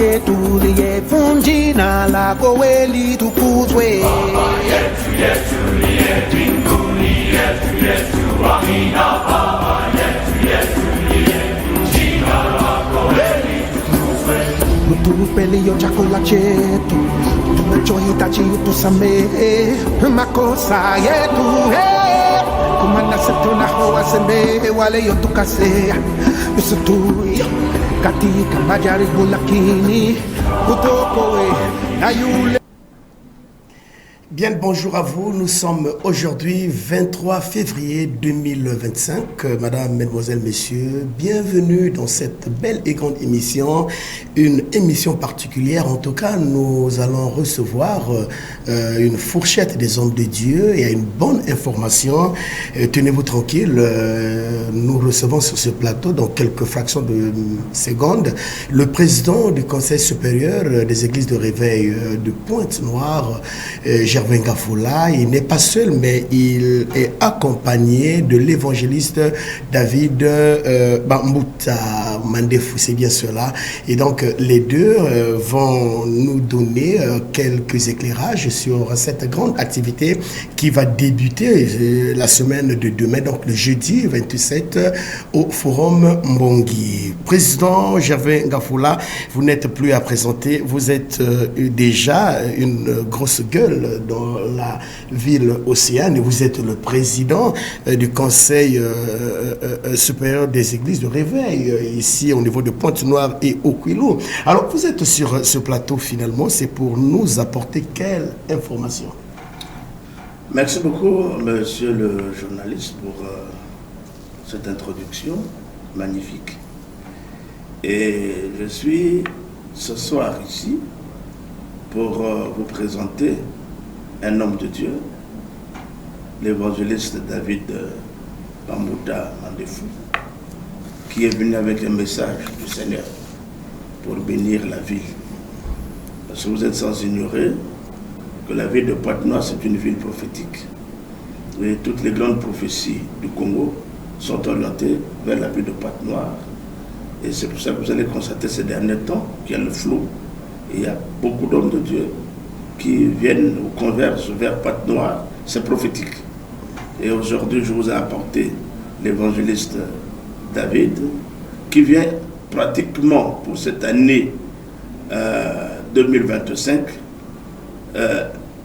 yetu liyefunjina la koweli tukuzwe. Baba yetu yetu liye mbinguni, yetu yetu amina. Baba yetu yetu liye jina lako litukuzwe. Utupe leo chakula chetu, tunachohitaji utusamehe makosa yetu, kumana tunaowasamehe wale yotukosea, usitutie katika majaribu, lakini utuokoe na yule. Bien le bonjour à vous, nous sommes aujourd'hui 23 février 2025. Madame, mesdemoiselles, messieurs, bienvenue dans cette belle et grande émission, une émission particulière. En tout cas, nous allons recevoir une fourchette des hommes de Dieu et une bonne information. Tenez-vous tranquille, nous recevons sur ce plateau, dans quelques fractions de secondes, le président du Conseil supérieur des églises de réveil de Pointe-Noire, Gervais Ngafoula. Il n'est pas seul, mais il est accompagné de l'évangéliste David Bambouta Mandefou, c'est bien cela. Et donc, les deux vont nous donner quelques éclairages sur cette grande activité qui va débuter la semaine de demain, donc le jeudi 27 au Forum Mbongi. Président Gervais Ngafoula, vous n'êtes plus à présenter, vous êtes déjà une grosse gueule dans la ville Océane et vous êtes le président du Conseil supérieur des églises de réveil ici au niveau de Pointe-Noire et Okuilo. Alors vous êtes sur ce plateau finalement, c'est pour nous apporter quelle information? Merci beaucoup monsieur le journaliste pour cette introduction magnifique. Et je suis ce soir ici pour vous présenter un homme de Dieu, l'évangéliste David Bambouta Mandefou, qui est venu avec un message du Seigneur pour bénir la ville. Parce que vous êtes sans ignorer que la ville de Pointe-Noire, c'est une ville prophétique. Et toutes les grandes prophéties du Congo sont orientées vers la ville de Pointe-Noire. Et c'est pour ça que vous allez constater ces derniers temps qu'il y a le flot. Et il y a beaucoup d'hommes de Dieu qui viennent ou convergent vers Pointe-Noire. C'est prophétique. Et aujourd'hui, je vous ai apporté l'évangéliste David, qui vient pratiquement pour cette année 2025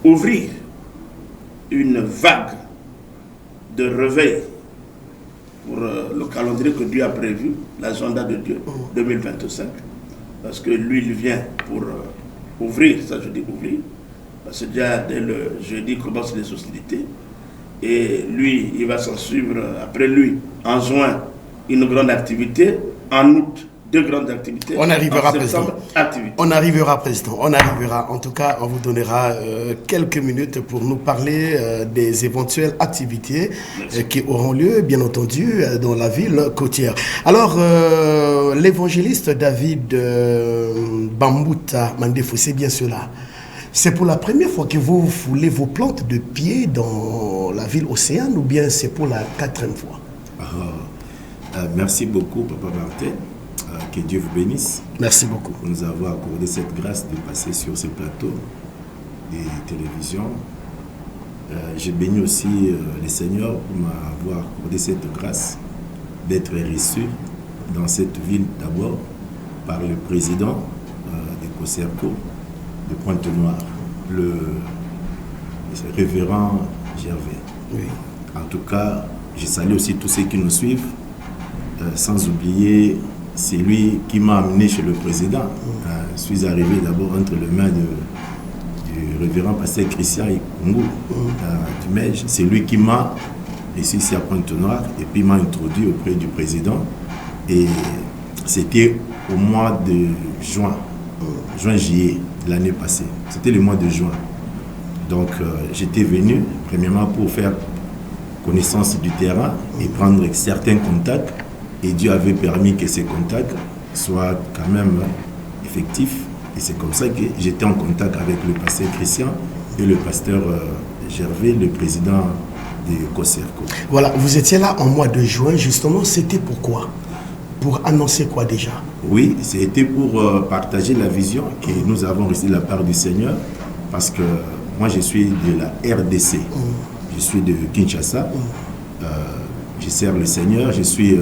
ouvrir une vague de réveil pour le calendrier que Dieu a prévu, l'agenda de Dieu 2025. Parce que lui, il vient pour ouvrir, ça je dis ouvrir, parce que déjà dès le jeudi commencent les hostilités. Et lui, il va s'en suivre après lui, en juin, une grande activité, en août, deux grandes activités. On arrivera, président. Activité. On arrivera, président. On arrivera. En tout cas, on vous donnera quelques minutes pour nous parler des éventuelles activités qui auront lieu, bien entendu, dans la ville côtière. Alors, l'évangéliste David Bambouta Mandefou, c'est bien cela. C'est pour la première fois que vous foulez vos plantes de pied dans la ville Océane ou bien c'est pour la 4e fois? Merci beaucoup, Papa Martin. Que Dieu vous bénisse. Merci beaucoup. Pour nous avoir accordé cette grâce de passer sur ce plateau de télévision. Je bénis aussi le Seigneur pour m'avoir accordé cette grâce d'être reçu dans cette ville d'abord par le président de COSERCO de Pointe-Noire, le révérend Gervais. Oui. En tout cas, je salue aussi tous ceux qui nous suivent, sans oublier, c'est lui qui m'a amené chez le président. Je suis arrivé d'abord entre les mains du révérend pasteur Christian Ikungu du Mège. C'est lui qui m'a reçu ici à Pointe-Noire et puis m'a introduit auprès du président. Et c'était au mois de juin-juillet de l'année passée. C'était le mois de juin. Donc j'étais venu premièrement pour faire connaissance du terrain et prendre certains contacts. Et Dieu avait permis que ces contacts soient quand même effectifs. Et c'est comme ça que j'étais en contact avec le pasteur Christian et le pasteur Gervais, le président de COSERCO. Voilà, vous étiez là en mois de juin, justement, c'était pourquoi? Pour annoncer quoi déjà? Oui, c'était pour partager la vision que nous avons reçue de la part du Seigneur, parce que moi je suis de la RDC, je suis de Kinshasa, je sers le Seigneur, je suis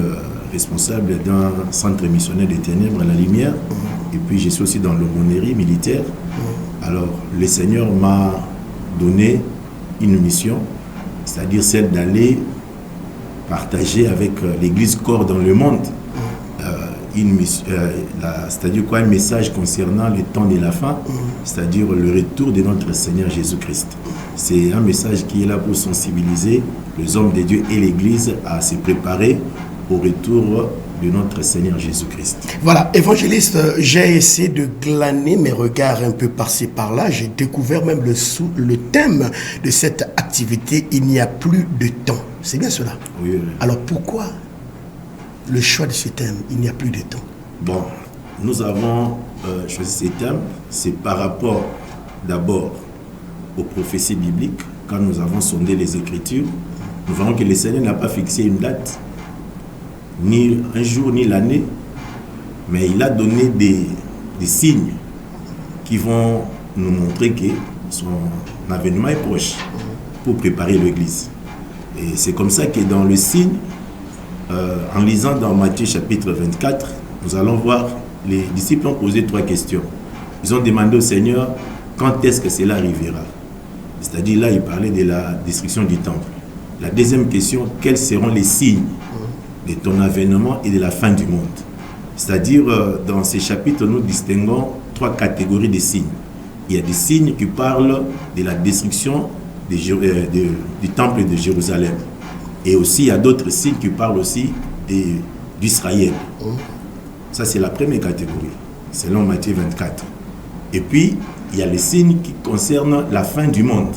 responsable d'un centre missionnaire des ténèbres à la lumière, et puis je suis aussi dans l'aumônerie militaire. Alors le Seigneur m'a donné une mission, c'est-à-dire celle d'aller partager avec l'Église corps dans le monde, c'est-à-dire quoi, un message concernant le temps de la fin, c'est-à-dire le retour de notre Seigneur Jésus-Christ. C'est un message qui est là pour sensibiliser les hommes de Dieu et l'Église à se préparer au retour de notre Seigneur Jésus-Christ. Voilà, évangéliste, j'ai essayé de glaner mes regards un peu par-ci par-là. J'ai découvert même le thème de cette activité, il n'y a plus de temps. C'est bien cela? Oui. Alors pourquoi le choix de ce thème, il n'y a plus de temps? Bon, nous avons choisi ce thème, c'est par rapport d'abord aux prophéties bibliques. Quand nous avons sondé les Écritures, nous voyons que le Seigneur n'a pas fixé une date, ni un jour, ni l'année, mais il a donné des signes qui vont nous montrer que son avènement est proche pour préparer l'Église. Et c'est comme ça que dans le signe, en lisant dans Matthieu chapitre 24, nous allons voir, les disciples ont posé 3 questions. Ils ont demandé au Seigneur, quand est-ce que cela arrivera? C'est-à-dire là, il parlait de la destruction du temple. La deuxième question, quels seront les signes de ton avènement et de la fin du monde? C'est-à-dire, dans ces chapitres, nous distinguons 3 catégories de signes. Il y a des signes qui parlent de la destruction du temple de Jérusalem. Et aussi, il y a d'autres signes qui parlent aussi d'Israël. Ça, c'est la première catégorie, selon Matthieu 24. Et puis, il y a les signes qui concernent la fin du monde.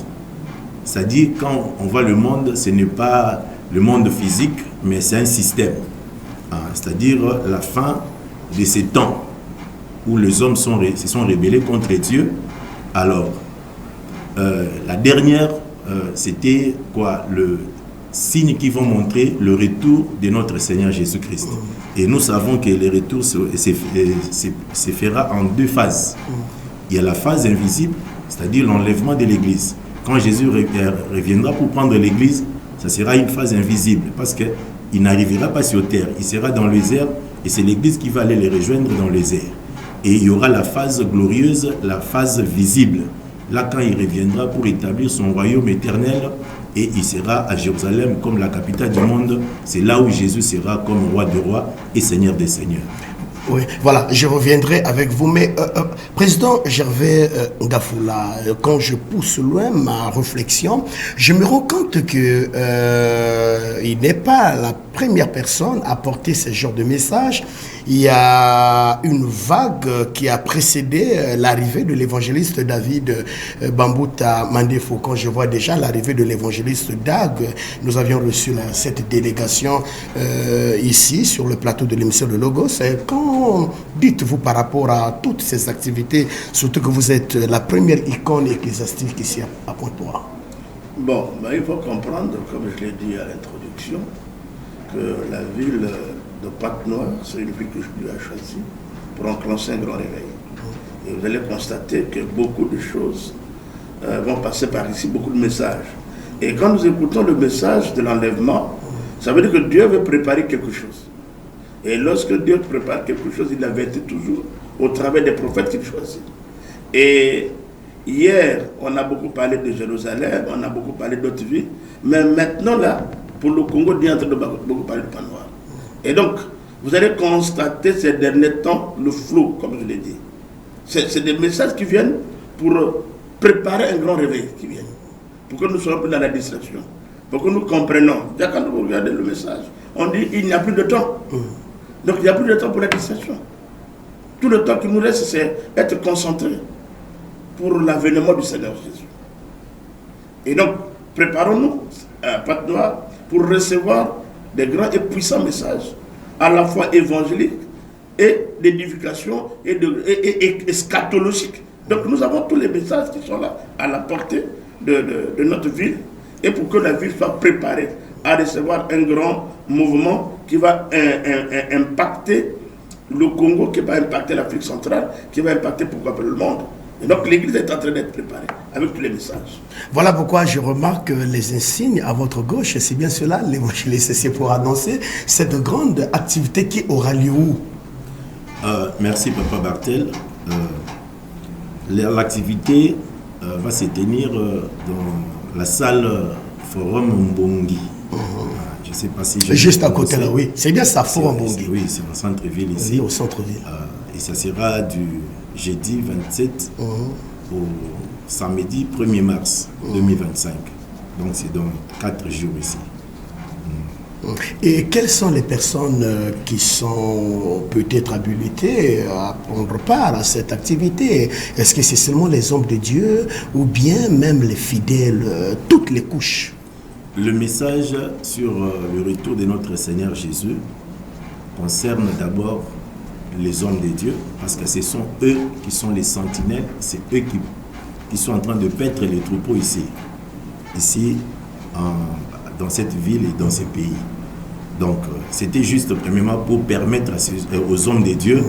C'est-à-dire, quand on voit le monde, ce n'est pas le monde physique, mais c'est un système. C'est-à-dire la fin de ces temps où les hommes se sont rebellés contre Dieu. Alors, la dernière, c'était quoi? Le signe qui vont montrer le retour de notre Seigneur Jésus-Christ. Et nous savons que le retour se fera en 2 phases. Il y a la phase invisible, c'est-à-dire l'enlèvement de l'Église. Quand Jésus reviendra pour prendre l'Église, ça sera une phase invisible, parce qu'il n'arrivera pas sur terre, il sera dans les airs, et c'est l'Église qui va aller les rejoindre dans les airs. Et il y aura la phase glorieuse, la phase visible. Là, quand il reviendra pour établir son royaume éternel, et il sera à Jérusalem comme la capitale du monde, c'est là où Jésus sera comme roi des rois et seigneur des seigneurs. Oui, voilà, je reviendrai avec vous. Mais, Président Gervais Ngafoula, quand je pousse loin ma réflexion, je me rends compte que il n'est pas la première personne à porter ce genre de message. Il y a une vague qui a précédé l'arrivée de l'évangéliste David Bambuta Mandefo. Quand je vois déjà l'arrivée de l'évangéliste Dag, nous avions reçu cette délégation ici sur le plateau de l'émission de Logos. Quand dites-vous par rapport à toutes ces activités, surtout que vous êtes la première icône ecclésiastique ici à Pointe-Noire? Bon, il faut comprendre, comme je l'ai dit à l'introduction, que la ville de Pointe-Noire, c'est une ville que je lui ai choisie pour enclencher un grand réveil. Et vous allez constater que beaucoup de choses vont passer par ici, beaucoup de messages. Et quand nous écoutons le message de l'enlèvement, ça veut dire que Dieu veut préparer quelque chose. Et lorsque Dieu prépare quelque chose, il avertit toujours au travers des prophètes qu'il choisit. Et hier, on a beaucoup parlé de Jérusalem, on a beaucoup parlé d'autres villes, mais maintenant là, pour le Congo, Dieu est en train de beaucoup parler de Pointe-Noire. Et donc, vous allez constater ces derniers temps le flou, comme je l'ai dit. C'est des messages qui viennent pour préparer un grand réveil qui vient, pour que nous soyons plus dans la distraction, pour que nous comprenions. Déjà, quand vous regardez le message, on dit il n'y a plus de temps. Donc, il n'y a plus de temps pour la distraction. Tout le temps qui nous reste, c'est être concentré pour l'avènement du Seigneur Jésus. Et donc, préparons-nous à Pointe-Noire pour recevoir des grands et puissants messages, à la fois évangéliques et d'édification et eschatologiques. Donc nous avons tous les messages qui sont là, à la portée de notre ville, et pour que la ville soit préparée à recevoir un grand mouvement qui va impacter le Congo, qui va impacter l'Afrique centrale, qui va impacter pourquoi pas le monde. Et donc l'Église est en train d'être préparée avec tous les messages. Voilà pourquoi je remarque les insignes à votre gauche. C'est bien cela, l'évangéliste, c'est pour annoncer cette grande activité qui aura lieu où? Merci Papa Bartel. L'activité va se tenir dans la salle Forum Mbongi. Je ne sais pas si... Juste à côté là, oui. C'est bien ça, Forum Mbongi. Oui, c'est au centre-ville ici. Oui, au centre-ville. Et ça sera du jeudi 27 au samedi 1er mars 2025. Donc c'est dans 4 jours ici. Et quelles sont les personnes qui sont peut-être habilitées à prendre part à cette activité? Est-ce que c'est seulement les hommes de Dieu ou bien même les fidèles, toutes les couches? Le message sur le retour de notre Seigneur Jésus concerne d'abord les hommes de Dieu, parce que ce sont eux qui sont les sentinelles, c'est eux qui sont en train de paître les troupeaux ici dans cette ville et dans ces pays. Donc c'était juste premièrement pour permettre aux hommes de Dieu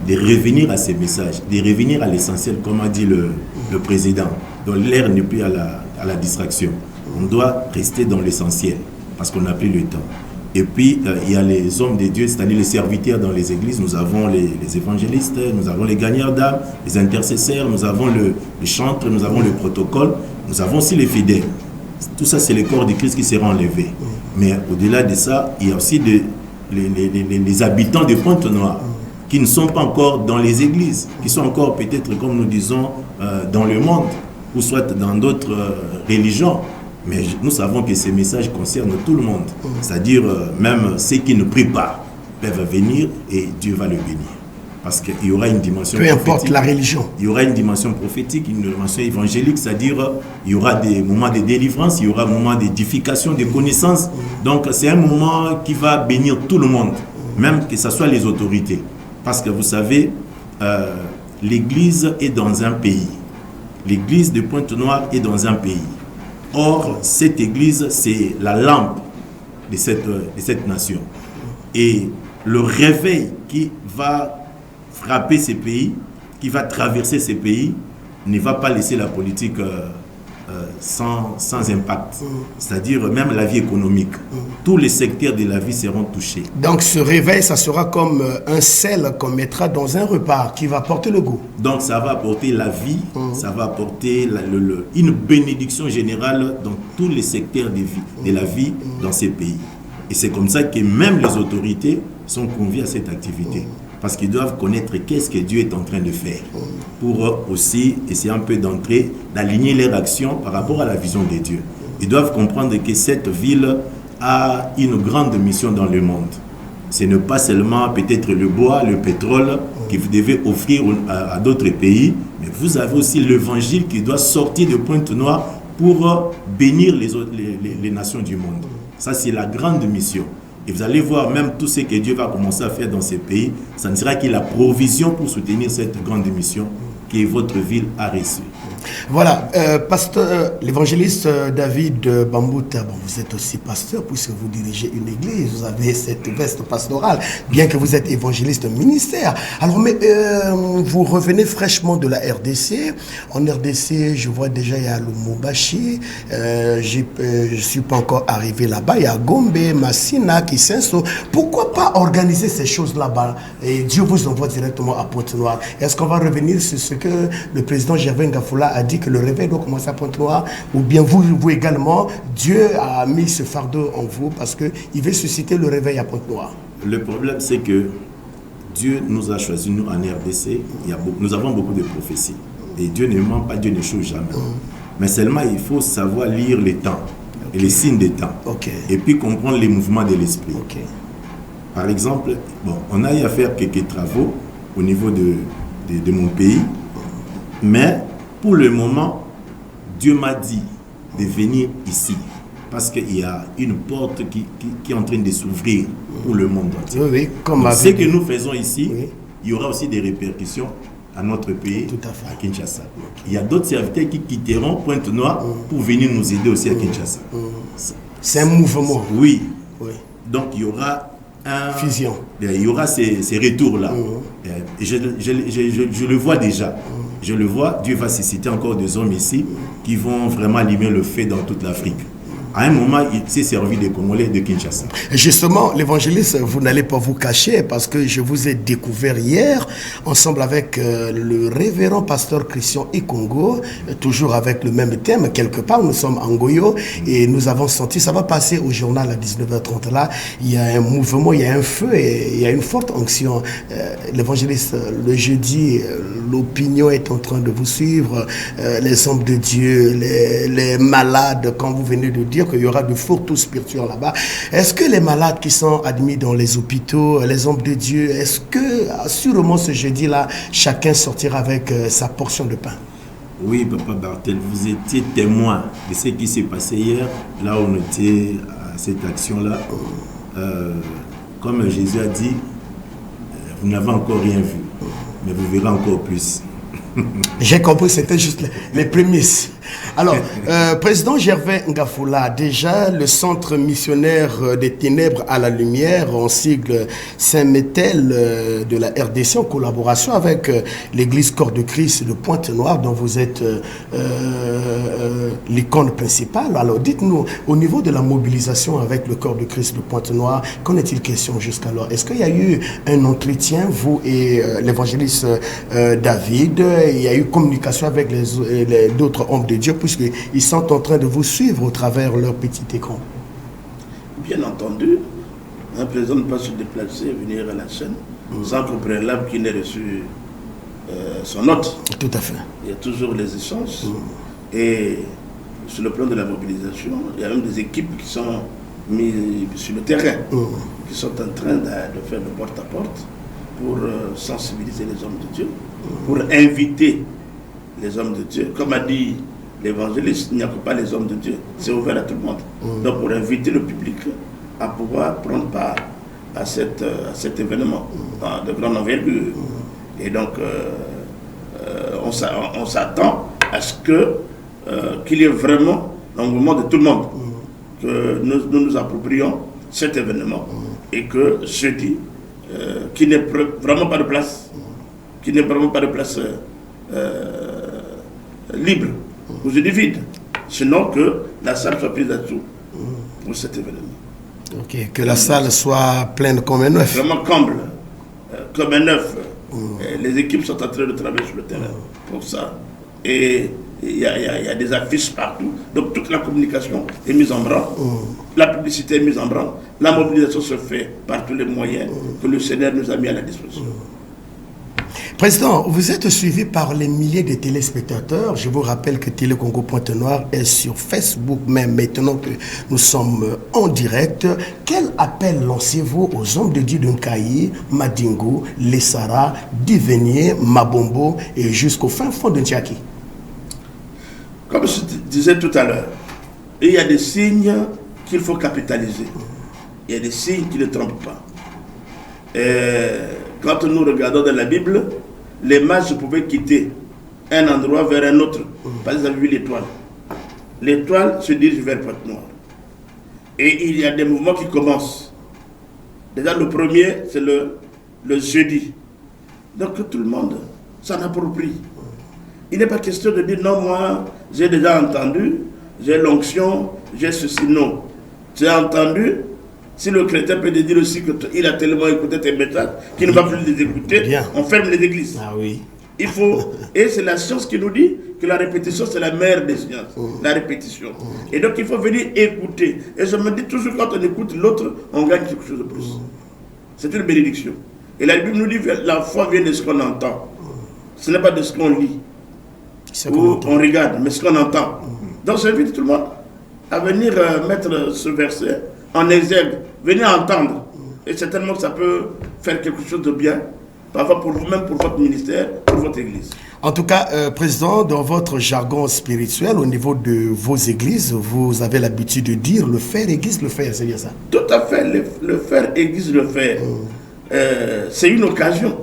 de revenir à ces messages, de revenir à l'essentiel, comme a dit le président. Donc l'air n'est plus à la distraction. On doit rester dans l'essentiel, parce qu'on n'a plus le temps. Et puis, il y a les hommes de Dieu, c'est-à-dire les serviteurs dans les églises. Nous avons les évangélistes, nous avons les gagnants d'âme, les intercesseurs, nous avons le chantre, nous avons le protocole, nous avons aussi les fidèles. Tout ça, c'est le corps de Christ qui sera enlevé. Mais au-delà de ça, il y a aussi les habitants de Pointe-Noire qui ne sont pas encore dans les églises, qui sont encore peut-être, comme nous disons, dans le monde, ou soit dans d'autres religions. Mais nous savons que ces messages concernent tout le monde. C'est-à-dire, même ceux qui ne prient pas peuvent venir et Dieu va le bénir. Parce qu'il y aura une dimension prophétique. Peu importe la religion. Il y aura une dimension prophétique, une dimension évangélique, c'est-à-dire il y aura des moments de délivrance, il y aura des moments d'édification, de connaissance. Donc c'est un moment qui va bénir tout le monde, même que ce soit les autorités. Parce que vous savez, l'Église est dans un pays. L'Église de Pointe-Noire est dans un pays. Or, cette Église, c'est la lampe de cette nation. Et le réveil qui va frapper ces pays, qui va traverser ces pays, ne va pas laisser la politique sans impact. C'est-à-dire même la vie économique. Tous les secteurs de la vie seront touchés. Donc ce réveil, ça sera comme un sel qu'on mettra dans un repas qui va apporter le goût. Donc ça va apporter la vie, ça va apporter une bénédiction générale dans tous les secteurs de la vie dans ces pays. Et c'est comme ça que même les autorités sont conviées à cette activité. Parce qu'ils doivent connaître qu'est-ce que Dieu est en train de faire. Pour aussi essayer un peu d'entrer, d'aligner leurs actions par rapport à la vision de Dieu. Ils doivent comprendre que cette ville a une grande mission dans le monde. Ce n'est pas seulement peut-être le bois, le pétrole que vous devez offrir à d'autres pays, mais vous avez aussi l'évangile qui doit sortir de Pointe-Noire pour bénir les nations du monde. Ça, c'est la grande mission. Et vous allez voir même tout ce que Dieu va commencer à faire dans ces pays, ça ne sera que la provision pour soutenir cette grande mission que votre ville a reçue. Voilà, pasteur, l'évangéliste David Bambouta, bon, vous êtes aussi pasteur puisque vous dirigez une église, vous avez cette veste pastorale, bien que vous êtes évangéliste ministère. Alors, mais vous revenez fraîchement de la RDC. En RDC, je vois déjà, il y a le Mobashi, je ne suis pas encore arrivé là-bas, il y a Gombe, Massina, Kisenso. Pourquoi pas organiser ces choses là-bas? Et Dieu vous envoie directement à Pointe-Noire. Est-ce qu'on va revenir sur ce que le président Gervais Ngafoula a dit, que le réveil doit commencer à Pointe-Noire, ou bien vous également, Dieu a mis ce fardeau en vous parce qu'il veut susciter le réveil à Pointe-Noire? Le problème, c'est que Dieu nous a choisis, nous, en RDC, nous avons beaucoup de prophéties. Et Dieu ne ment pas, Dieu ne change jamais. Mais seulement, il faut savoir lire les temps, et les signes des temps, et puis comprendre les mouvements de l'esprit. Par exemple, bon, on a eu à faire quelques travaux au niveau de mon pays, mais pour le moment, Dieu m'a dit de venir ici parce qu'il y a une porte qui est en train de s'ouvrir pour le monde entier. Oui, comme donc, ce que nous faisons ici, il y aura aussi des répercussions à notre pays, à Kinshasa. Il y a d'autres serviteurs qui quitteront Pointe-Noire pour venir nous aider aussi à Kinshasa. C'est un mouvement. Oui. Donc il y aura fusion. Il y aura ces retours-là. Et je le vois déjà. Je le vois, Dieu va susciter encore des hommes ici qui vont vraiment allumer le feu dans toute l'Afrique. À un moment, il s'est servi des Congolais de Kinshasa. Justement, l'évangéliste, vous n'allez pas vous cacher parce que je vous ai découvert hier ensemble avec le révérend pasteur Christian Ikongo, toujours avec le même thème. Quelque part, nous sommes en Goyo et nous avons senti, ça va passer au journal à 19h30 là, il y a un mouvement, il y a un feu et il y a une forte onction. L'évangéliste, le jeudi, l'opinion est en train de vous suivre, les hommes de Dieu, les malades, quand vous venez de dire qu'il y aura de forts tours spirituels là-bas. Est-ce que les malades qui sont admis dans les hôpitaux, les hommes de Dieu, est-ce que, sûrement ce jeudi-là, chacun sortira avec sa portion de pain? Oui, Papa Bartel, vous étiez témoin de ce qui s'est passé hier, là où on était à cette action-là. Comme Jésus a dit, vous n'avez encore rien vu, mais vous verrez encore plus. J'ai compris, c'était juste les prémices. Alors, Président Gervais Ngafoula, déjà le centre missionnaire des ténèbres à la lumière, en sigle Saint-Métel de la RDC, en collaboration avec l'église Corps de Christ de Pointe-Noire, dont vous êtes l'icône principale. Alors, dites-nous, au niveau de la mobilisation avec le Corps de Christ de Pointe-Noire, qu'en est-il question jusqu'alors? Est-ce qu'il y a eu un entretien, vous et l'évangéliste David? Il y a eu communication avec d'autres hommes de Dieu, puisqu'ils sont en train de vous suivre au travers leur petit écran? Bien entendu, un président ne peut pas se déplacer et venir à la scène sans qu'au préalable qu'il n'ait reçu son note. Tout à fait. Il y a toujours les échanges. Et sur le plan de la mobilisation, il y a même des équipes qui sont mises sur le terrain, qui sont en train de faire le porte-à-porte pour sensibiliser les hommes de Dieu, pour inviter les hommes de Dieu. Comme a dit l'évangéliste, il n'y a que pas les hommes de Dieu, c'est ouvert à tout le monde. Donc pour inviter le public à pouvoir prendre part à cet événement de grande envergure. Et donc on s'attend à ce qu'il y ait vraiment l'engouement de tout le monde, que nous approprions cet événement et que jeudi, qu'il n'ait vraiment pas de place, libre, ou je dis vide, sinon que la salle soit prise à tout pour cet événement. Ok, que la salle soit pleine comme un œuf. Vraiment comble, comme un œuf. Les équipes sont en train de travailler sur le terrain pour ça. Et il y a des affiches partout. Donc toute la communication est mise en branle, la publicité est mise en branle, la mobilisation se fait par tous les moyens que le Seigneur nous a mis à la disposition. Président, vous êtes suivi par les milliers de téléspectateurs. Je vous rappelle que Télé Congo Pointe-Noire est sur Facebook, même maintenant que nous sommes en direct. Quel appel lancez-vous aux hommes de Dieu de Nkayi, Madingo, Lessara, Divenier, Mabombo et jusqu'au fin fond de Ntiaki? Comme je disais tout à l'heure, il y a des signes qu'il faut capitaliser. Il y a des signes qui ne trompent pas. Quand nous regardons dans la Bible, les mages pouvaient quitter un endroit vers un autre, parce qu'ils avaient vu l'étoile. L'étoile se dirige vers Pointe-Noire. Et il y a des mouvements qui commencent. Déjà, le premier, c'est le jeudi. Donc tout le monde s'en approprie. Il n'est pas question de dire non, moi, j'ai déjà entendu, j'ai l'onction, j'ai ceci. Non. J'ai entendu. Si le chrétien peut dire aussi qu'il a tellement écouté tes messages qu'il ne va plus les écouter, bien, on ferme les églises. Ah oui. Il faut, et c'est la science qui nous dit que la répétition c'est la mère des sciences, la répétition. Et donc il faut venir écouter. Et je me dis toujours, quand on écoute l'autre, on gagne quelque chose de plus. C'est une bénédiction. Et la Bible nous dit que la foi vient de ce qu'on entend. Ce n'est pas de ce qu'on lit ou on regarde, mais ce qu'on entend. Donc j'invite tout le monde à venir mettre ce verset en exergue, venez entendre. Et certainement que ça peut faire quelque chose de bien, parfois pour vous-même, pour votre ministère, pour votre église. En tout cas, Président, dans votre jargon spirituel, au niveau de vos églises, vous avez l'habitude de dire le fer aiguise le fer, c'est bien ça? Tout à fait, le fer aiguise le fer. C'est une occasion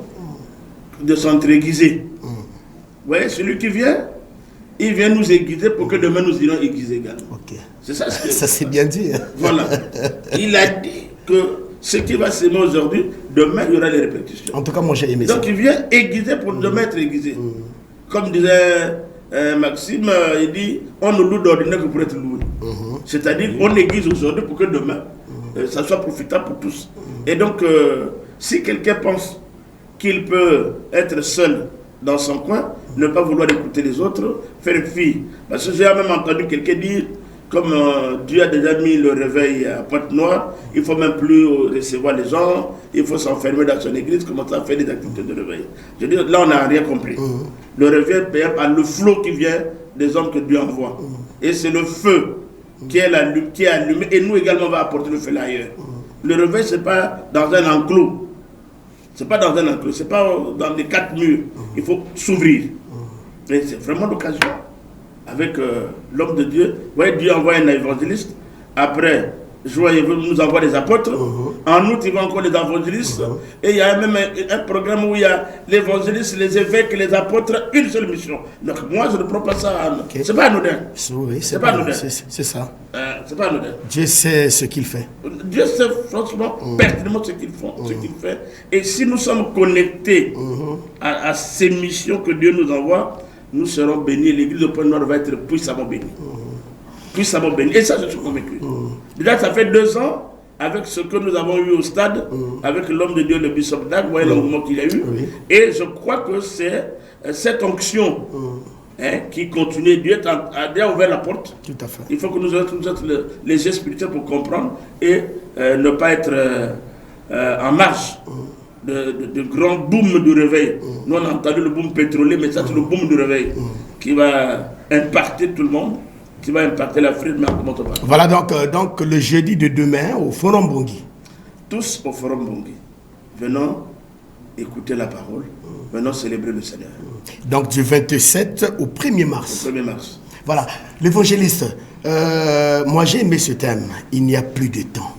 de s'entre-aiguiser. Vous voyez, celui qui vient, il vient nous aiguiser pour que demain nous irons aiguiser également. Okay. C'est ça. Ça c'est bien dit. Voilà. Il a dit que ce qui va s'aimer aujourd'hui, demain il y aura les répercussions. En tout cas, moi j'ai aimé ça. Donc il vient aiguiser pour demain être aiguisé. Comme disait Maxime, il dit on ne loue d'ordinaire que pour être loué. C'est-à-dire on aiguise aujourd'hui pour que demain ça soit profitable pour tous. Et donc si quelqu'un pense qu'il peut être seul dans son coin, ne pas vouloir écouter les autres, faire fi. Parce que j'ai même entendu quelqu'un dire, comme Dieu a déjà mis le réveil à Pointe-Noire, il ne faut même plus recevoir les gens, il faut s'enfermer dans son église, commencer à faire des activités de réveil. Je dis, là on n'a rien compris. Le réveil est payé par le flot qui vient des hommes que Dieu envoie. Et c'est le feu qui est allumé, et nous également on va apporter le feu là ailleurs. Le réveil, ce n'est pas dans un enclos. Ce n'est pas dans un enclos, ce n'est pas dans les 4 murs. Il faut s'ouvrir. Et c'est vraiment l'occasion. Avec l'homme de Dieu. Vous voyez, Dieu envoie un évangéliste. Après, il nous envoie des apôtres. En août, il va encore les évangélistes. Et il y a même un programme où il y a l'évangéliste, les évêques, les apôtres, une seule mission. Donc moi, je ne prends pas ça. Okay. C'est pas anodin. Oui, c'est pas anodin. C'est ça. C'est pas anodin. Dieu sait ce qu'il fait. Dieu sait franchement, pertinemment ce qu'il fait. Et si nous sommes connectés à ces missions que Dieu nous envoie, nous serons bénis. L'église de Pointe-Noire va être puissamment bénie. Puissamment bénie. Et ça, je suis convaincu. Déjà, ça fait 2 ans, avec ce que nous avons eu au stade, avec l'homme de Dieu, le bishop d'Ag, vous voyez le mouvement qu'il a eu. Et je crois que c'est cette onction qui continue. Dieu a déjà ouvert la porte. Tout à fait. Il faut que nous ayons les yeux spirituels pour comprendre et ne pas être en marge de grands booms du réveil. Nous, on a entendu le boom pétrolier, mais ça, c'est le boom du réveil qui va impacter tout le monde, qui va impacter l'Afrique, mais comment on va. Voilà donc le jeudi de demain au Forum Bongui. Tous au Forum Bongui. Venons écouter la parole, venons célébrer le Seigneur. Donc du 27 au 1er mars. Au 1er mars. Voilà, l'évangéliste, moi j'ai aimé ce thème, il n'y a plus de temps.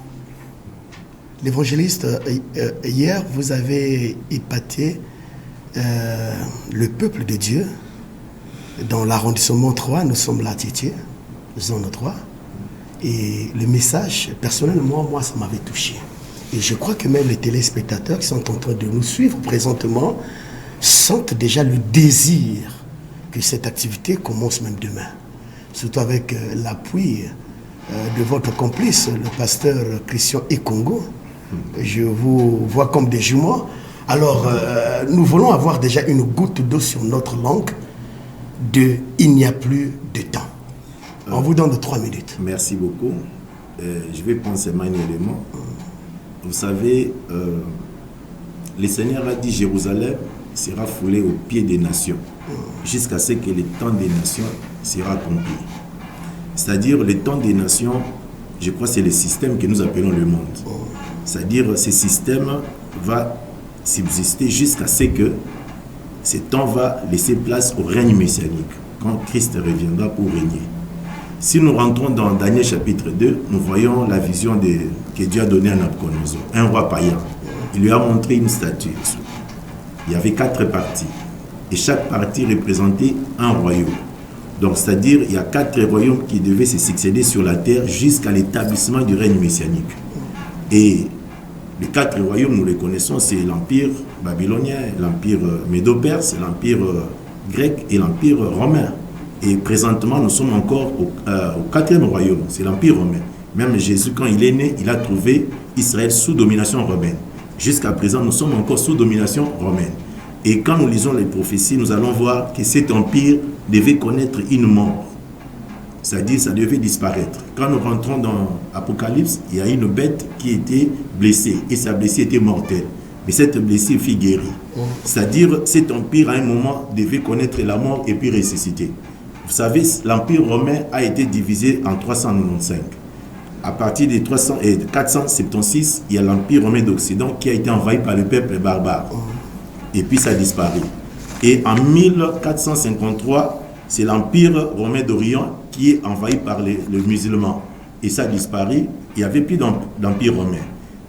L'évangéliste, hier, vous avez épaté le peuple de Dieu dans l'arrondissement 3, nous sommes là, Titié, zone 3. Et le message, personnellement, moi, ça m'avait touché. Et je crois que même les téléspectateurs qui sont en train de nous suivre présentement sentent déjà le désir que cette activité commence même demain. Surtout avec l'appui de votre complice, le pasteur Christian Ekongo. Je vous vois comme des jumeaux. Alors, nous voulons avoir déjà une goutte d'eau sur notre langue de « il n'y a plus de temps ». On vous donne 3 minutes. Merci beaucoup. Je vais prendre seulement un élément. Vous savez, le Seigneur a dit « Jérusalem sera foulée aux pieds des nations jusqu'à ce que le temps des nations sera accompli ». C'est-à-dire, le temps des nations, je crois que c'est le système que nous appelons le monde. C'est-à-dire, ce système va subsister jusqu'à ce que ce temps va laisser place au règne messianique, quand Christ reviendra pour régner. Si nous rentrons dans Daniel chapitre 2, nous voyons la vision que Dieu a donnée à Nabuchodonosor, un roi païen. Il lui a montré une statue. Il y avait 4 parties. Et chaque partie représentait un royaume. Donc, c'est-à-dire, il y a 4 royaumes qui devaient se succéder sur la terre jusqu'à l'établissement du règne messianique. Et les 4 royaumes, nous les connaissons, c'est l'empire babylonien, l'empire médo-perse, l'empire grec et l'empire romain. Et présentement, nous sommes encore au 4e royaume, c'est l'empire romain. Même Jésus, quand il est né, il a trouvé Israël sous domination romaine. Jusqu'à présent, nous sommes encore sous domination romaine. Et quand nous lisons les prophéties, nous allons voir que cet empire devait connaître une mort. C'est-à-dire, ça devait disparaître. Quand nous rentrons dans Apocalypse, il y a une bête qui était blessée, et sa blessure était mortelle. Mais cette blessure fut guérie. C'est-à-dire, cet empire, à un moment, devait connaître la mort et puis ressusciter. Vous savez, l'empire romain a été divisé en 395. À partir de 476, il y a l'empire romain d'Occident qui a été envahi par le peuple barbare. Et puis ça a disparu. Et en 1453, c'est l'empire romain d'Orient qui est envahi par les musulmans. Et ça a disparu. Il n'y avait plus d'empire romain.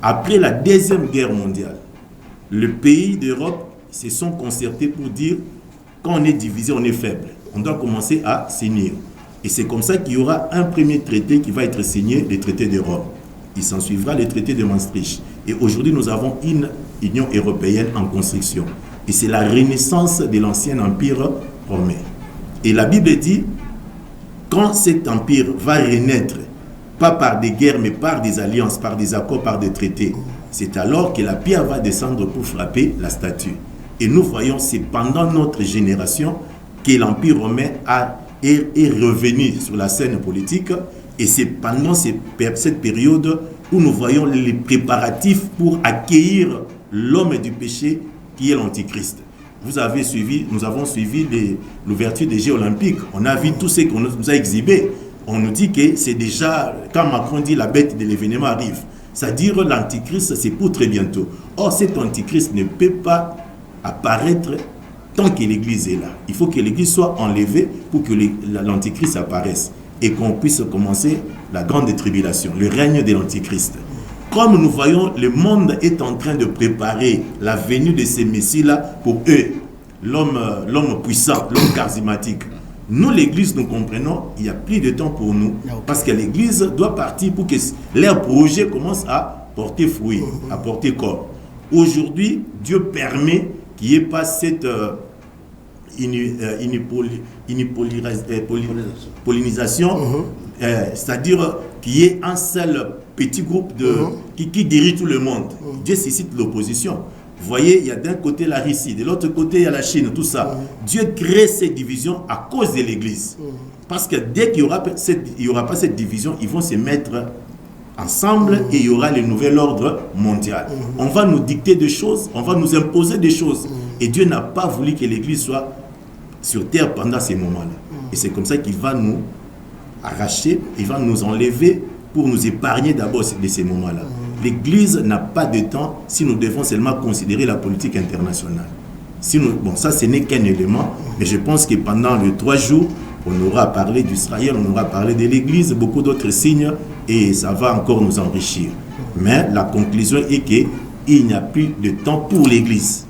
Après la Deuxième Guerre mondiale, les pays d'Europe se sont concertés pour dire quand on est divisé, on est faible. On doit commencer à s'unir. Et c'est comme ça qu'il y aura un premier traité qui va être signé, le traité de Rome. Il s'en suivra le traité de Maastricht. Et aujourd'hui, nous avons une Union européenne en construction. Et c'est la renaissance de l'ancien empire romain. Et la Bible dit, quand cet empire va renaître, pas par des guerres, mais par des alliances, par des accords, par des traités, c'est alors que la pierre va descendre pour frapper la statue. Et nous voyons, c'est pendant notre génération que l'empire romain est revenu sur la scène politique. Et c'est pendant cette période où nous voyons les préparatifs pour accueillir l'homme du péché qui est l'Antichrist. Nous avons suivi l'ouverture des Jeux Olympiques. On a vu tout ce qu'on nous a exhibé. On nous dit que c'est déjà, quand Macron dit la bête de l'événement arrive, c'est-à-dire l'Antichrist, c'est pour très bientôt. Or, cet Antichrist ne peut pas apparaître tant que l'Église est là. Il faut que l'Église soit enlevée pour que l'Antichrist apparaisse et qu'on puisse commencer la grande tribulation, le règne de l'Antichrist. Comme nous voyons, le monde est en train de préparer la venue de ces messies-là pour eux, l'homme puissant, l'homme charismatique. Nous, l'Église, nous comprenons, il n'y a plus de temps pour nous, parce que l'Église doit partir pour que leur projet commence à porter fruit, à porter corps. Aujourd'hui, Dieu permet qu'il n'y ait pas cette pollinisation, c'est-à-dire qu'il y ait un seul petit groupe qui dirige tout le monde. Dieu suscite l'opposition. Vous voyez, il y a d'un côté la Russie, de l'autre côté il y a la Chine, tout ça. Dieu crée ces divisions à cause de l'Église. Parce que dès qu'il n'y aura pas cette division, ils vont se mettre ensemble et il y aura le nouvel ordre mondial. On va nous dicter des choses, on va nous imposer des choses. Et Dieu n'a pas voulu que l'Église soit sur terre pendant ces moments-là. Et c'est comme ça qu'il va nous arracher, il va nous enlever pour nous épargner d'abord de ces moments-là. L'Église n'a pas de temps si nous devons seulement considérer la politique internationale. Bon, ça, ce n'est qu'un élément, mais je pense que pendant les 3 jours, on aura parlé d'Israël, on aura parlé de l'Église, beaucoup d'autres signes, et ça va encore nous enrichir. Mais la conclusion est qu'il n'y a plus de temps pour l'Église.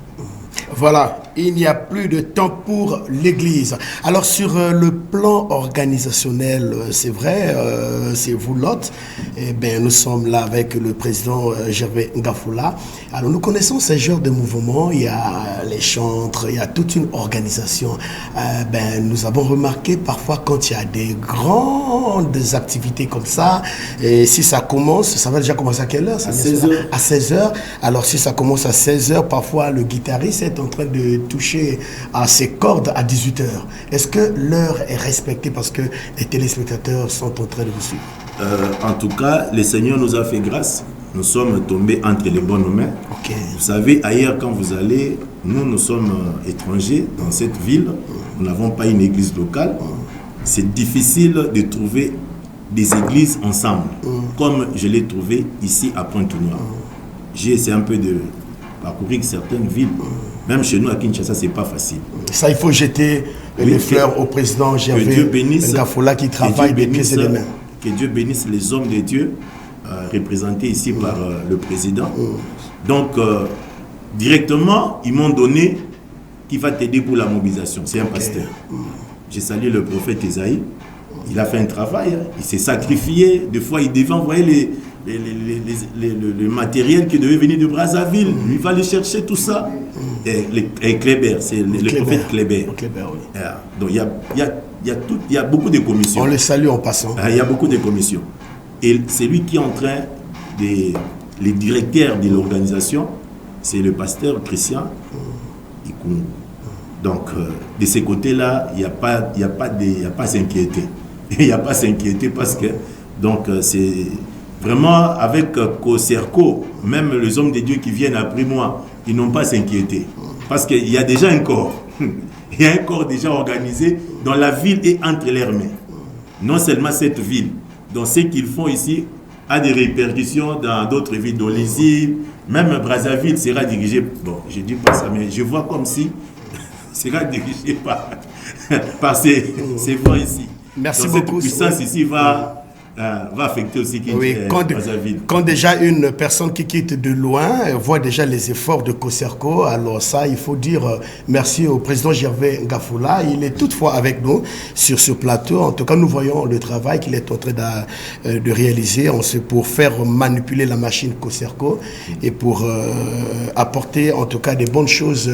Voilà, il n'y a plus de temps pour l'Église. Alors sur le plan organisationnel, c'est vrai, c'est vous l'autre. Eh bien, nous sommes là avec le président Gervais Ngafoula. Alors nous connaissons ces genres de mouvements. Il y a les chantres, il y a toute une organisation. Nous avons remarqué parfois quand il y a des grandes activités comme ça, et si ça commence, ça va déjà commencer à quelle heure? À 16h. À 16h. Alors si ça commence à 16h, parfois le guitariste est en train de toucher à ses cordes à 18h. Est-ce que l'heure est respectée parce que les téléspectateurs sont en train de vous suivre? En tout cas, le Seigneur nous a fait grâce. Nous sommes tombés entre les bonnes mains. Okay. Vous savez, ailleurs, quand vous allez, nous sommes étrangers dans cette ville. Nous n'avons pas une église locale. C'est difficile de trouver des églises ensemble, comme je l'ai trouvé ici à Pointe-Noire. J'ai essayé un peu de parcourir certaines villes. Même chez nous à Kinshasa, ce n'est pas facile. Ça, il faut jeter les fleurs au président Gervais Ngafoula qui travaille des pieds et des mains. Que Dieu bénisse les hommes de Dieu représentés ici par le président. Donc, directement, ils m'ont donné qui va t'aider pour la mobilisation. C'est un pasteur. J'ai salué le prophète Isaïe. Il a fait un travail. Il s'est sacrifié. Des fois, il devait envoyer le matériel qui devait venir de Brazzaville. Il va aller chercher tout ça. Et Kléber, c'est le prophète Kléber. Oui. Donc, il y a beaucoup de commissions. On le salue en passant. Il y a beaucoup de commissions. Et c'est lui qui est en train les directeurs de l'organisation, c'est le pasteur Christian Ikungu. Donc, de ces côtés-là, il n'y a pas à s'inquiéter. Il n'y a pas à s'inquiéter parce que, donc, c'est vraiment avec Koserko, même les hommes de Dieu qui viennent après moi, ils n'ont pas à s'inquiéter. Parce qu'il y a déjà un corps. Il y a un corps déjà organisé dont la ville est entre leurs mains. Non seulement cette ville, donc ce qu'ils font ici a des répercussions dans d'autres villes, dont l'Isle, même Brazzaville sera dirigé, bon, je ne dis pas ça, mais je vois comme si sera dirigé par ces voix ici. Merci donc, beaucoup. Cette puissance ici va va affecter aussi Oui, quand déjà une personne qui quitte de loin voit déjà les efforts de COSERCO, alors ça, il faut dire merci au président Gervais Ngafoula. Il est toutefois avec nous sur ce plateau. En tout cas, nous voyons le travail qu'il est en train de réaliser pour faire manipuler la machine COSERCO et pour apporter en tout cas des bonnes choses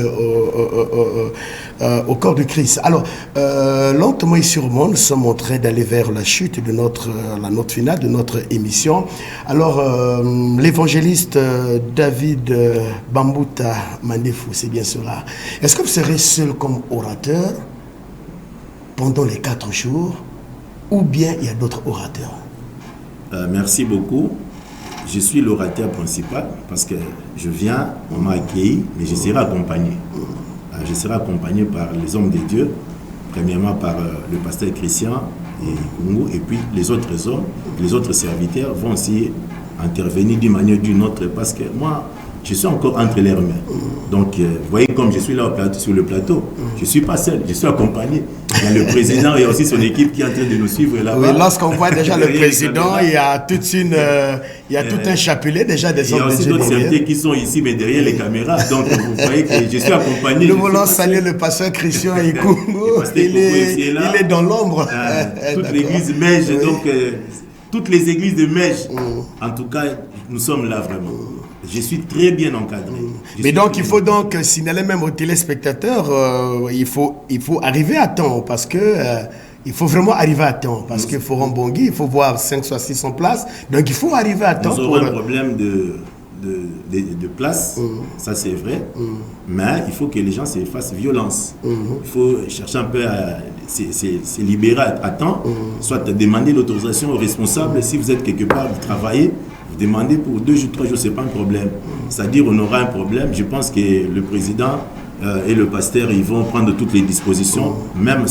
au corps de Christ. Alors, lentement et sûrement, nous sommes en train d'aller vers la chute de la note finale de notre émission. Alors, l'évangéliste David Bambouta Mandefou, c'est bien cela. Est-ce que vous serez seul comme orateur pendant les 4 jours ou bien il y a d'autres orateurs? Merci beaucoup. Je suis l'orateur principal parce que je viens, on m'a accueilli, mais je serai accompagné. Je serai accompagné par les hommes de Dieu, premièrement par le pasteur Christian et puis les autres hommes, les autres serviteurs vont aussi intervenir d'une manière ou d'une autre parce que moi, je suis encore entre leurs mains. Donc, vous voyez comme je suis là sur le plateau, je ne suis pas seul, je suis accompagné. Il y a le président et aussi son équipe qui est en train de nous suivre là-bas. Oui, lorsqu'on voit déjà le président, il y a tout un chapelet déjà des hommes de Dieu. Il y a aussi d'autres serviteurs qui sont ici, mais derrière les caméras. Donc, vous voyez que je suis accompagné. Nous voulons saluer le pasteur Christian Ikungo. Il est dans l'ombre. Toute l'église Mège, donc toutes les églises de Mège, en tout cas, nous sommes là vraiment. Je suis très bien encadré. Mais donc, il faut donc signaler même aux téléspectateurs, il faut arriver à temps parce que il faut vraiment arriver à temps parce que Forum Bangui, il faut voir 500 à 600 places. Donc, il faut arriver à temps. Nous aurons un problème de place, ça c'est vrai, mais il faut que les gens se fassent violence. Il faut chercher un peu à se libérer à temps, soit demander l'autorisation aux responsables. Si vous êtes quelque part, vous travaillez, vous demandez pour 2 jours, 3 jours, ce n'est pas un problème. C'est-à-dire on aura un problème. Je pense que le président et le pasteur, ils vont prendre toutes les dispositions, même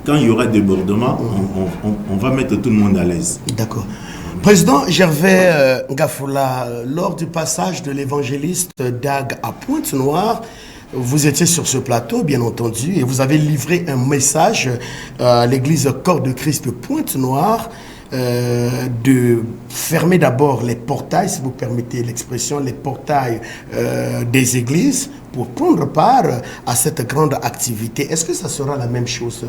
quand il y aura débordement, on va mettre tout le monde à l'aise. D'accord. Président Gervais Ngafoula, lors du passage de l'évangéliste Dag à Pointe-Noire, vous étiez sur ce plateau, bien entendu, et vous avez livré un message à l'église Corps de Christ de Pointe-Noire de fermer d'abord les portails, si vous permettez l'expression, les portails des églises pour prendre part à cette grande activité. Est-ce que ça sera la même chose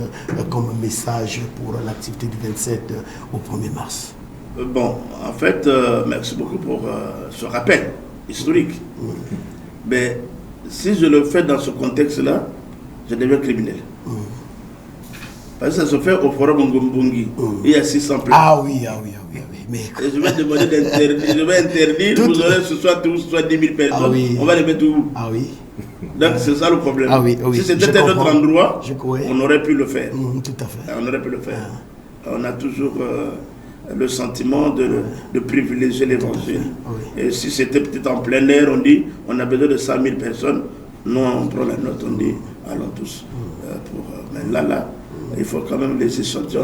comme message pour l'activité du 27 au 1er mars? Bon, en fait, merci beaucoup pour ce rappel historique. Mais si je le fais dans ce contexte-là, je deviens criminel. Parce que ça se fait au Forum Ngomubungi. Il y a 600 places. Ah oui. Mais... Et je vais demander d'interdire, je vais interdire, vous aurez ce soit 10 000 personnes, on va les mettre où? Ah oui. Donc c'est ça le problème. Si c'était un autre endroit, on aurait pu le faire. Tout à fait. On aurait pu le faire. On a toujours le sentiment de privilégier l'évangile. Et si c'était peut-être en plein air, on dit on a besoin de 100 000 personnes. Nous, on prend la note, on dit allons tous. Mais là, il faut quand même laisser sortir.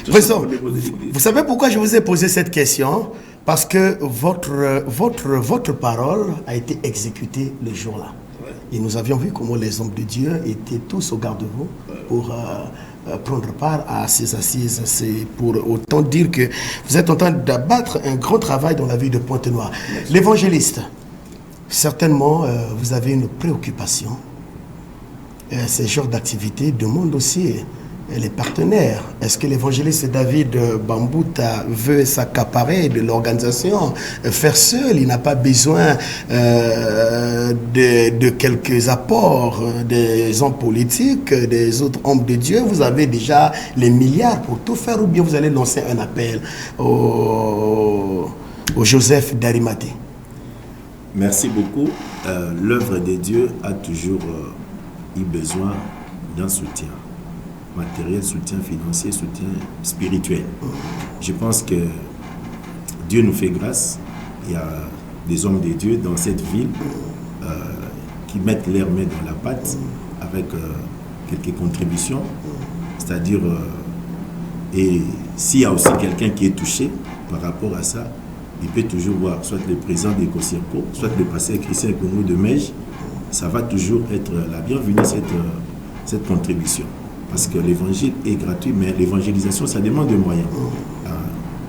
Vous savez pourquoi je vous ai posé cette question? Parce que votre parole a été exécutée le jour-là. Et nous avions vu comment les hommes de Dieu étaient tous au garde-vous pour prendre part à ces assises. C'est pour autant dire que vous êtes en train d'abattre un grand travail dans la ville de Pointe-Noire. L'évangéliste, certainement, vous avez une préoccupation. Ces genres d'activités demandent aussi les partenaires. Est-ce que l'évangéliste David Bambouta veut s'accaparer de l'organisation, faire seul? Il n'a pas besoin de quelques apports des hommes politiques, des autres hommes de Dieu. Vous avez déjà les milliards pour tout faire, ou bien vous allez lancer un appel au Joseph d'Arimathée? Merci beaucoup. L'œuvre de Dieu a toujours eu besoin d'un soutien matériel, soutien financier, soutien spirituel. Je pense que Dieu nous fait grâce. Il y a des hommes de Dieu dans cette ville qui mettent leurs mains dans la pâte avec quelques contributions. C'est-à-dire, et s'il y a aussi quelqu'un qui est touché par rapport à ça, il peut toujours voir soit le président de COSERCO, soit le pasteur Christian Ikungo de Mège. Ça va toujours être la bienvenue, cette contribution. Parce que l'évangile est gratuit, mais l'évangélisation, ça demande des moyens.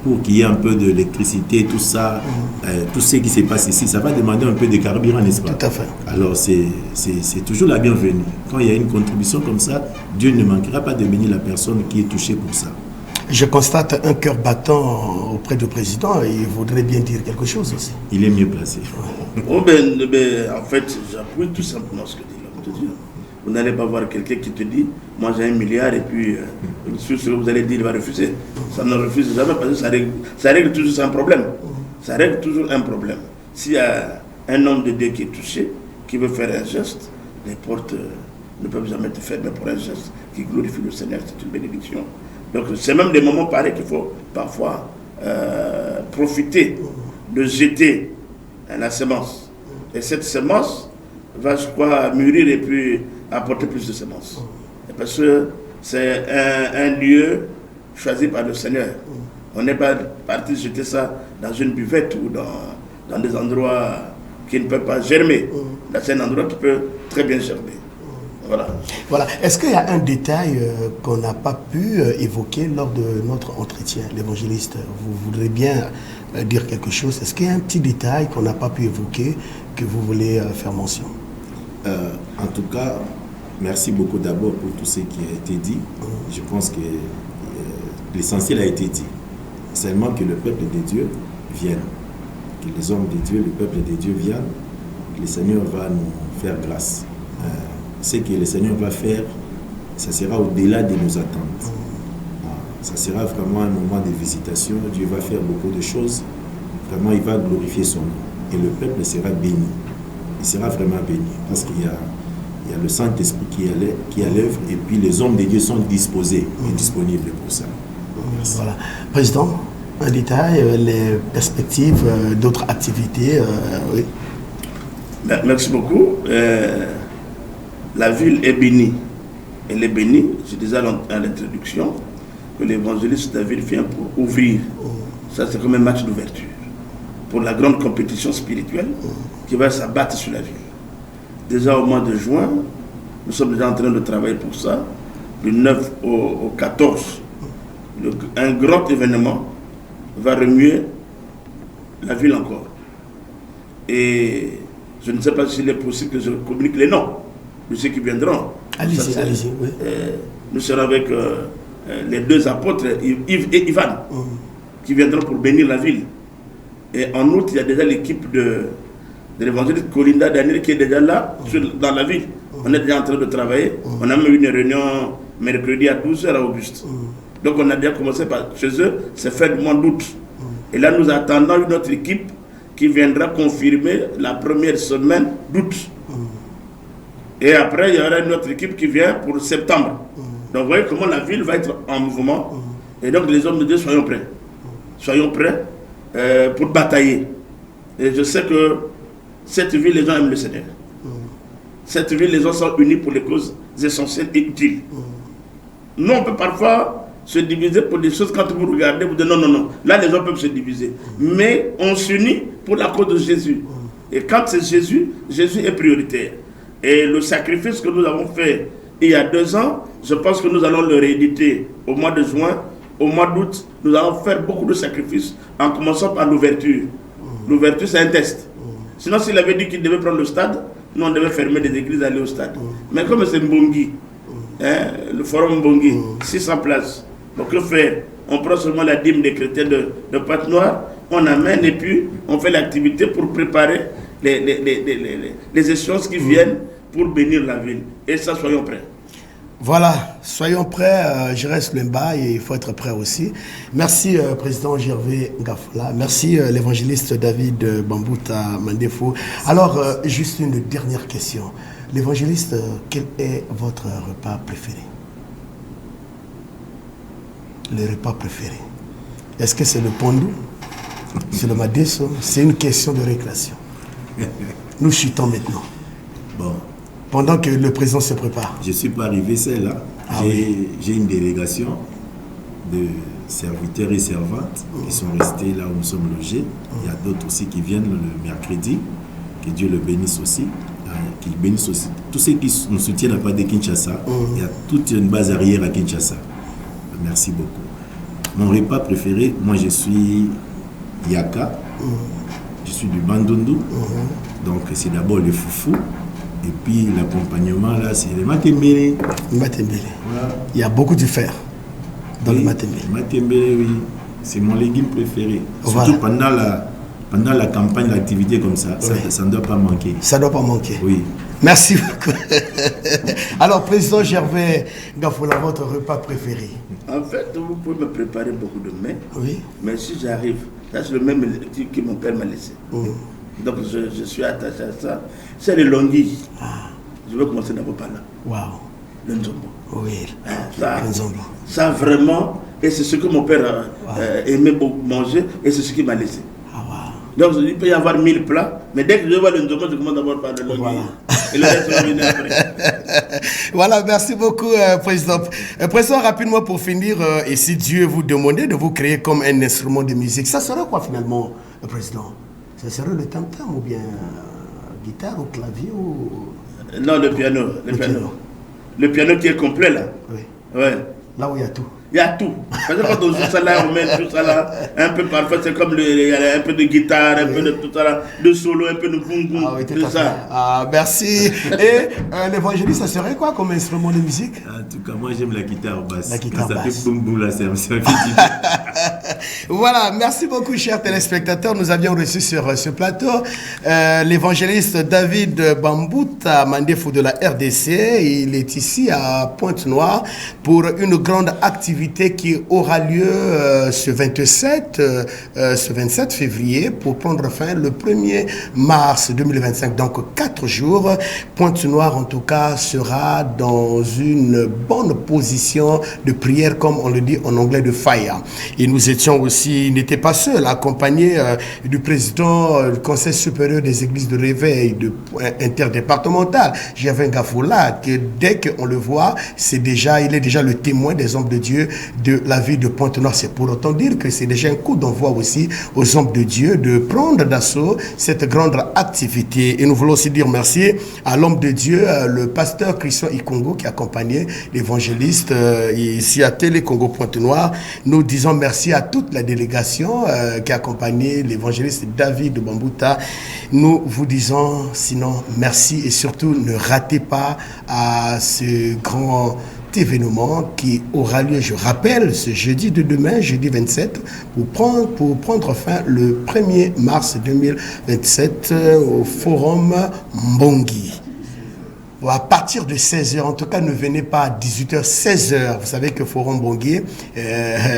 pour qu'il y ait un peu d'électricité, tout ça, tout ce qui se passe ici, ça va demander un peu de carburant, n'est-ce pas? Tout à fait. Alors c'est toujours la bienvenue. Quand il y a une contribution comme ça, Dieu ne manquera pas de bénir la personne qui est touchée pour ça. Je constate un cœur battant auprès du président et il voudrait bien dire quelque chose aussi. Il est mieux placé. Oh, en fait, j'appuie tout simplement ce que dit l'homme de Dieu. Vous n'allez pas voir quelqu'un qui te dit, moi j'ai 1 milliard et puis sur ce que vous allez dire, il va refuser. Ça ne refuse jamais parce que ça règle toujours un problème. Ça règle toujours un problème. S'il y a un homme de Dieu qui est touché, qui veut faire un geste, les portes ne peuvent jamais te fermer pour un geste qui glorifie le Seigneur, c'est une bénédiction. Donc c'est même des moments pareils qu'il faut parfois profiter de jeter la semence. Et cette semence va, je crois, mûrir et puis apporter plus de semences. Et parce que c'est un lieu choisi par le Seigneur. On n'est pas parti jeter ça dans une buvette ou dans des endroits qui ne peuvent pas germer. Là, c'est un endroit qui peut très bien germer. Voilà. Est-ce qu'il y a un détail qu'on n'a pas pu évoquer lors de notre entretien, l'évangéliste? Vous voudrez bien dire quelque chose? Est-ce qu'il y a un petit détail qu'on n'a pas pu évoquer que vous voulez faire mention? En tout cas, merci beaucoup d'abord pour tout ce qui a été dit. Je pense que l'essentiel a été dit. Seulement que le peuple de Dieu vienne. Que les hommes de Dieu, le peuple de Dieu viennent. Le Seigneur va nous faire grâce. Ce que le Seigneur va faire, ça sera au-delà de nos attentes. Ça sera vraiment un moment de visitation. Dieu va faire beaucoup de choses. Vraiment, il va glorifier son nom. Et le peuple sera béni. Il sera vraiment béni. Parce qu'il y a le Saint-Esprit qui est à l'œuvre et puis les hommes de Dieu sont disposés et disponibles pour ça. Merci. Voilà. Président, un détail, les perspectives d'autres activités. Oui. Merci beaucoup. La ville est bénie. Elle est bénie. Je disais à l'introduction que l'évangéliste David vient pour ouvrir. Ça, c'est comme un match d'ouverture pour la grande compétition spirituelle qui va s'abattre sur la ville. Déjà au mois de juin, nous sommes déjà en train de travailler pour ça. Du 9 au 14, un grand événement va remuer la ville encore. Et je ne sais pas s'il est possible que je communique les noms de ceux qui viendront. Allez-y, oui. Nous serons avec les 2 apôtres, Yves et Ivan, qui viendront pour bénir la ville. Et en outre, il y a déjà l'équipe de l'évangéliste Colinda Daniel qui est déjà là, dans la ville. On est déjà en train de travailler. On a même eu une réunion mercredi à 12h à Auguste. Donc on a déjà commencé par chez eux, c'est fait du mois d'août. Et là, nous attendons une autre équipe qui viendra confirmer la première semaine d'août. Et après, il y aura une autre équipe qui vient pour septembre. Donc vous voyez comment la ville va être en mouvement. Et donc les hommes de Dieu, soyons prêts. Soyons prêts pour batailler. Et je sais que cette ville, les gens aiment le Seigneur. Cette ville, les gens sont unis pour les causes essentielles et utiles. Nous, on peut parfois se diviser pour des choses. Quand vous regardez, vous dites non. Là, les gens peuvent se diviser. Mais on s'unit pour la cause de Jésus. Et quand c'est Jésus, Jésus est prioritaire. Et le sacrifice que nous avons fait il y a 2 ans, je pense que nous allons le rééditer au mois de juin. Au mois d'août, nous allons faire beaucoup de sacrifices en commençant par l'ouverture. L'ouverture, c'est un test. Sinon, s'il avait dit qu'il devait prendre le stade, nous, on devait fermer des églises et aller au stade. Mais comme c'est Mbongi, le forum Mbongi, 600 places, donc que faire? On prend seulement la dîme des chrétiens de pâte noire, on amène et puis on fait l'activité pour préparer les échéances qui viennent pour bénir la ville. Et ça, soyons prêts. Voilà, soyons prêts. Je reste le bas et il faut être prêt aussi. Merci, Président Gervais Ngafola. Merci, l'évangéliste David Bambouta Mandefou. Alors, juste une dernière question. L'évangéliste, quel est votre repas préféré? Le repas préféré. Est-ce que c'est le pondou? C'est le madesso? C'est une question de récréation. Nous chutons maintenant. Bon. Pendant que le président se prépare. Je ne suis pas arrivé seul là. J'ai une délégation de serviteurs et servantes qui sont restés là où nous sommes logés. Il y a d'autres aussi qui viennent le mercredi. Que Dieu le bénisse aussi. Qu'il bénisse aussi tous ceux qui nous soutiennent à part de Kinshasa. Il y a toute une base arrière à Kinshasa. Merci beaucoup. Mon repas préféré, moi je suis Yaka, je suis du Bandundu, donc c'est d'abord le foufou, et puis l'accompagnement là c'est le matembele. Matembele. Voilà. Il y a beaucoup de fer dans le matembele. Matembele, oui, c'est mon légume préféré. Voilà. Surtout pendant la campagne, l'activité comme ça, ça ne doit pas manquer. Ça ne doit pas manquer. Oui. Merci beaucoup. Alors, Président Gervais Gafola, votre repas préféré? En fait, vous pouvez me préparer beaucoup de mets. Oui. Mais si j'arrive, ça c'est le même que mon père m'a laissé. Donc je suis attaché à ça. C'est le longis. Je vais commencer d'abord par là. Waouh. Le nzombo. Oui. Le nzombo. Ça vraiment, et c'est ce que mon père aimait beaucoup manger, et c'est ce qu'il m'a laissé. Donc il peut y avoir 1000 plats, mais dès que je vois le nzombo, je commence d'abord par le longis. Voilà. Et le reste va venir après. Voilà, merci beaucoup, Président. Président, rapidement pour finir, et si Dieu vous demandait de vous créer comme un instrument de musique, ça serait quoi finalement, Président? Ça serait le tam-tam ou bien guitare ou clavier ou... Non, le piano. Le piano qui est complet là. Oui. Ouais. Là où il y a tout. Il y a tout. Parce que quand on joue ça là, on met tout ça là, un peu parfois c'est comme il y a un peu de guitare, un peu de tout ça là, de solo, un peu de boum boum, tout ça. Ah, merci. Et l'évangéliste, ça serait quoi comme instrument de musique? En tout cas, moi j'aime la guitare basse. La guitare basse. Ça fait boum boum là, c'est un petit Voilà, merci beaucoup, chers téléspectateurs. Nous avions reçu sur ce plateau l'évangéliste David Bambouta, mandefou de la RDC. Il est ici à Pointe-Noire pour une grande activité qui aura lieu ce 27 février pour prendre fin le 1er mars 2025. Donc 4 jours. Pointe-Noire, en tout cas, sera dans une bonne position de prière, comme on le dit en anglais, de fire. Et nous étions aussi, n'étaient pas seuls, accompagnés du président du Conseil supérieur des églises de réveil interdépartemental, Gervais Gafola, que dès qu'on le voit, il est déjà le témoin des hommes de Dieu de la ville de Pointe-Noire. C'est pour autant dire que c'est déjà un coup d'envoi aussi aux hommes de Dieu de prendre d'assaut cette grande activité. Et nous voulons aussi dire merci à l'homme de Dieu, le pasteur Christian Ikongo, qui accompagnait l'évangéliste ici à Télé Congo Pointe-Noire. Nous disons merci à toute la délégation qui a accompagné l'évangéliste David Bambouta. Nous vous disons sinon merci et surtout ne ratez pas à ce grand événement qui aura lieu, je rappelle, ce jeudi de demain, jeudi 27, pour prendre fin le 1er mars 2027 au Forum Mbongi. Bon, à partir de 16h, en tout cas, ne venez pas à 18h, 16h. Vous savez que Forum Mbongi,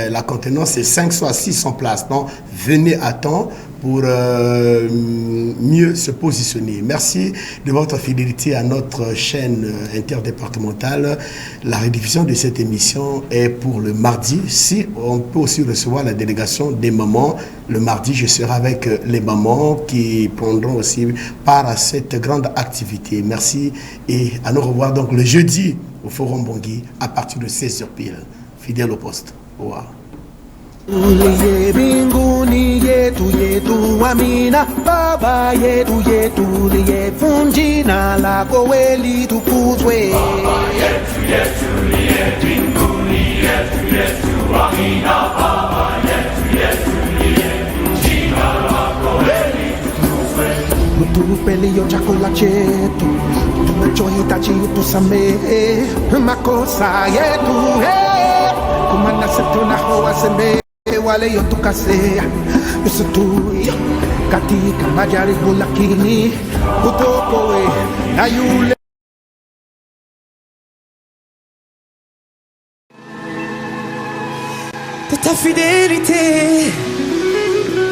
la contenance c'est 500 à 600 places. Donc, venez à temps pour mieux se positionner. Merci de votre fidélité à notre chaîne interdépartementale. La rediffusion de cette émission est pour le mardi. Si on peut aussi recevoir la délégation des mamans, le mardi, je serai avec les mamans qui prendront aussi part à cette grande activité. Merci et à nous revoir donc le jeudi au Forum Mbongi à partir de 16h pile. Fidèle au poste. Au revoir. Uliye mbinguni yetu amina, Baba yetu liye funjina lako weli tukuzwe. Baba yetu liye mbinguni yetu amina, Baba yetu liye funjina lako weli tukuzwe. Utupe liyo chakula chetu, tunachohitaji utusamehe makosa yetu, kumana setunahoa sembe wale yotukasea usutuya katika majaribu, lakini utokoe na yule. De ta fidélité